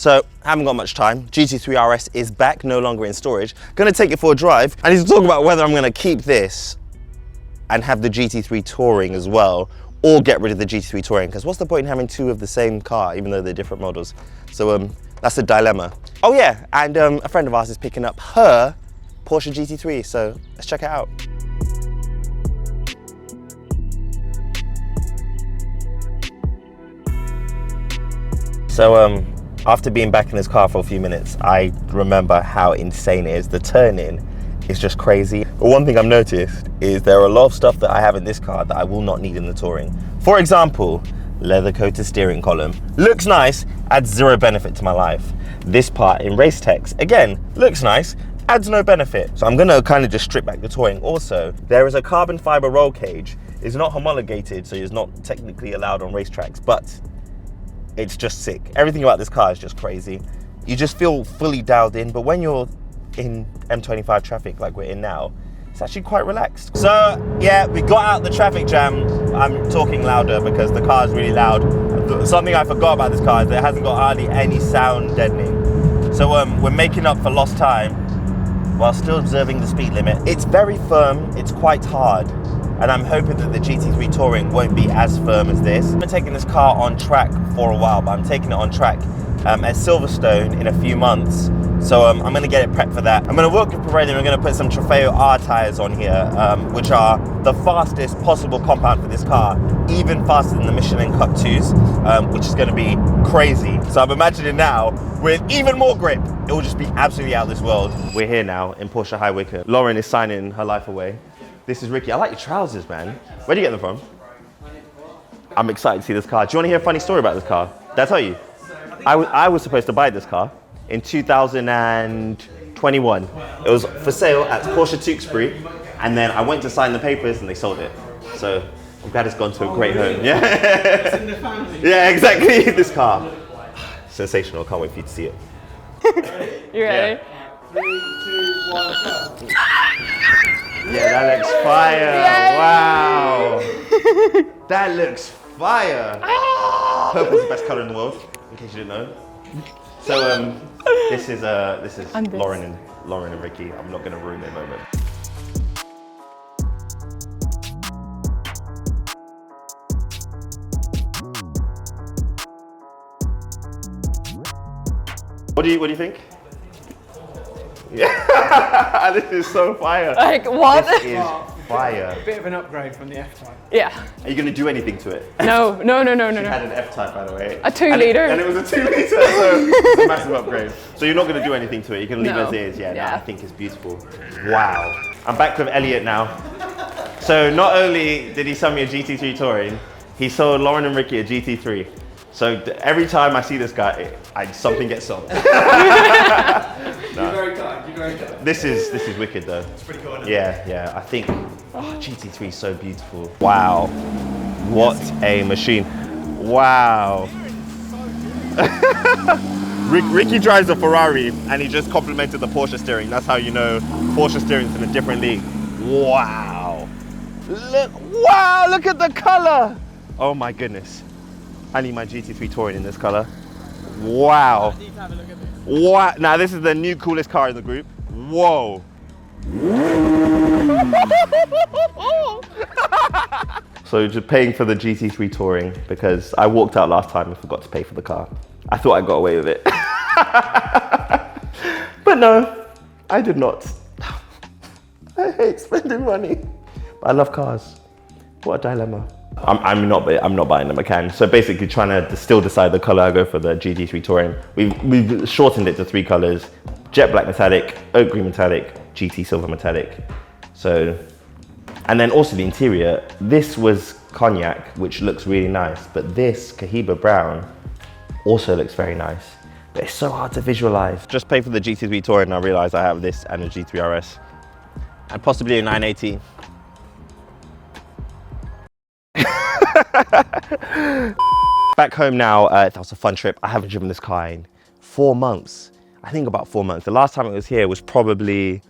So, haven't got much time. GT3 RS is back, no longer in storage. Gonna take it for a drive. I need to talk about whether I'm gonna keep this and have the GT3 Touring as well, or get rid of the GT3 Touring, because what's the point in having two of the same car, even though they're different models? So that's a dilemma. Oh yeah, and a friend of ours is picking up her Porsche GT3, so let's check it out. So after being back in this car for a few minutes, I remember how insane it is. The turn-in is just crazy. But one thing I've noticed is there are a lot of stuff that I have in this car that I will not need in the Touring. For example, leather-coated steering column. Looks nice, adds zero benefit to my life. This part in race text, again, looks nice, adds no benefit. So I'm gonna kind of just strip back the Touring. Also, there is a carbon fiber roll cage. It's not homologated, so it's not technically allowed on racetracks, but it's just sick. Everything about this car is just crazy. You just feel fully dialed in, but when you're in M25 traffic like we're in now, it's actually quite relaxed. So yeah, we got out the traffic jam. I'm talking louder because the car is really loud. Something I forgot about this car is that it hasn't got hardly any sound deadening. So we're making up for lost time while still observing the speed limit. It's very firm, it's quite hard. And I'm hoping that the GT3 Touring won't be as firm as this. I've been taking this car on track for a while, but I'm taking it on track at Silverstone in a few months. So I'm gonna get it prepped for that. I'm gonna work with Pirelli and we're gonna put some Trofeo R tires on here, which are the fastest possible compound for this car, even faster than the Michelin Cup 2s, which is gonna be crazy. So I'm imagining now, with even more grip, it will just be absolutely out of this world. We're here now in Porsche High Wycombe. Lauren is signing her life away. This is Ricky. I like your trousers, man. Where do you get them from? I'm excited to see this car. Do you want to hear a funny story about this car? Did I tell you? I was supposed to buy this car in 2021. It was for sale at Porsche Tewkesbury, and then I went to sign the papers and they sold it. So I'm glad it's gone to a great home. Yeah. It's in the family. Yeah, exactly. This car. Sensational. Can't wait for you to see it. You ready? Yeah. 3, 2, 1, go. Yeah, that looks fire. Yay. Wow. That looks fire. Purple's the best color in the world, in case you didn't know. So this is Lauren and Ricky. I'm not gonna ruin their moment. What do you think? Yeah, this is so fire. Like what? This is fire. A bit of an upgrade from the F-Type. Yeah. Are you going to do anything to it? No. She had an F-Type, by the way. A 2-litre. And it was a 2-litre, so it's a massive upgrade. So you're not going to do anything to it. You're going to leave it as is. Yeah, no, I think it's beautiful. Wow. I'm back with Elliot now. So not only did he sell me a GT3 Touring, he sold Lauren and Ricky a GT3. So every time I see this guy, something gets sold. You're very kind. You're very kind. This is wicked though. It's pretty cool. Yeah. I think GT3 is so beautiful. Wow, what a machine! Wow. Ricky drives a Ferrari, and he just complimented the Porsche steering. That's how you know Porsche steering's in a different league. Wow. Look at the color. Oh my goodness. I need my GT3 Touring in this color. Wow. Wow. Now this is the new coolest car in the group. Whoa. So just paying for the GT3 Touring because I walked out last time and forgot to pay for the car. I thought I got away with it. But no, I did not. I hate spending money. But I love cars. What a dilemma. I'm not buying them, I can. So basically trying to still decide the color I go for the GT3 Touring. We've shortened it to 3 colors: jet black metallic, oak green metallic, GT silver metallic. So, and then also the interior. This was cognac, which looks really nice, but this Cohiba brown also looks very nice. But it's so hard to visualize. Just paid for the GT3 Touring and I realized I have this and a GT3 RS. And possibly a 918. Back home now, that was a fun trip. I haven't driven this car in 4 months. I think about 4 months. The last time it was here was probably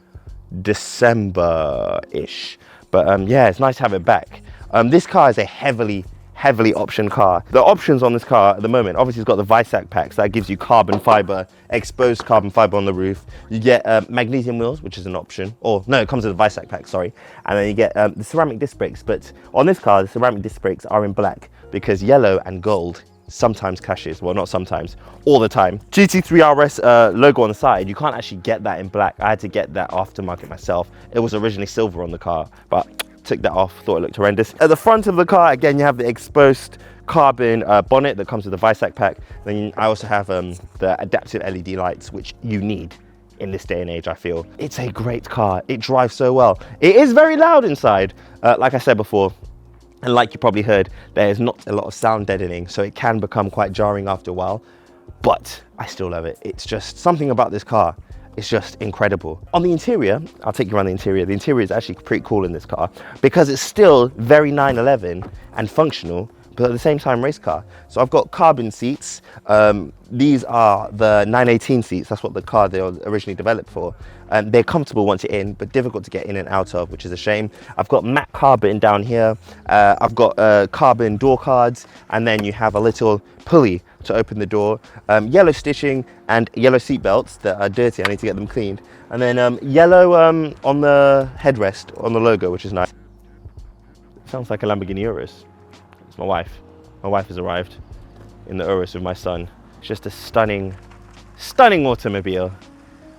December-ish. But yeah, it's nice to have it back. This car is a heavily heavily optioned car. The options on this car at the moment, obviously it's got the Visac packs that gives you carbon fiber, exposed carbon fiber on the roof. You get magnesium wheels, which is an option. Or no, it comes with a Visac pack, sorry. And then you get the ceramic disc brakes. But on this car, the ceramic disc brakes are in black because yellow and gold sometimes clashes. Well, not sometimes, all the time. GT3 RS logo on the side, you can't actually get that in black. I had to get that aftermarket myself. It was originally silver on the car, but took that off, thought it looked horrendous. At the front of the car, again, you have the exposed carbon bonnet that comes with the Visac pack. Then I also have the adaptive LED lights, which you need in this day and age, I feel. It's a great car. It drives so well. It is very loud inside. Like I said before, and like you probably heard, there is not a lot of sound deadening, so it can become quite jarring after a while, but I still love it. It's just something about this car. It's just incredible. On the interior, I'll take you around the interior. The interior is actually pretty cool in this car because it's still very 911 and functional, but at the same time race car. So I've got carbon seats. These are the 918 seats. That's what the car they were originally developed for. They're comfortable once you're in, but difficult to get in and out of, which is a shame. I've got matte carbon down here. I've got carbon door cards, and then you have a little pulley to open the door. Yellow stitching and yellow seat belts that are dirty. I need to get them cleaned. And then yellow on the headrest on the logo, which is nice. Sounds like a Lamborghini Urus. It's my wife. My wife has arrived in the Urus with my son. It's just a stunning, stunning automobile.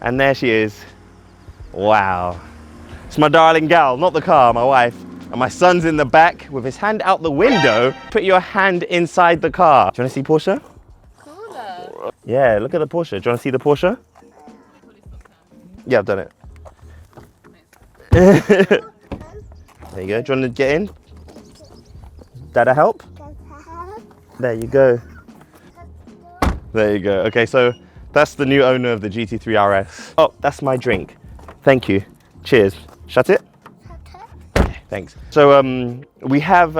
And there she is. Wow. It's my darling gal, not the car, my wife. And my son's in the back with his hand out the window. Put your hand inside the car. Do you want to see Porsche? Cooler. Yeah, look at the Porsche. Do you want to see the Porsche? Yeah, I've done it. There you go. Do you want to get in? Dada help? There you go. There you go. Okay, so that's the new owner of the GT3 RS. Oh, that's my drink. Thank you. Cheers. Shut it. Okay, thanks. So we have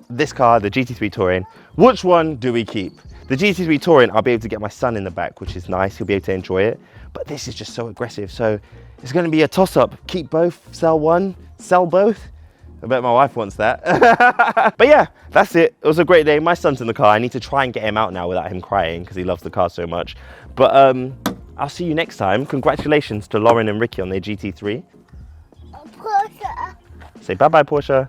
this car, the GT3 Touring. Which one do we keep? The GT3 Touring, I'll be able to get my son in the back, which is nice. He'll be able to enjoy it. But this is just so aggressive. So it's going to be a toss-up. Keep both, sell one, sell both. I bet my wife wants that. But yeah, that's it. It was a great day. My son's in the car. I need to try and get him out now without him crying because he loves the car so much. But I'll see you next time. Congratulations to Lauren and Ricky on their GT3. Porsche. Say bye-bye, Porsche.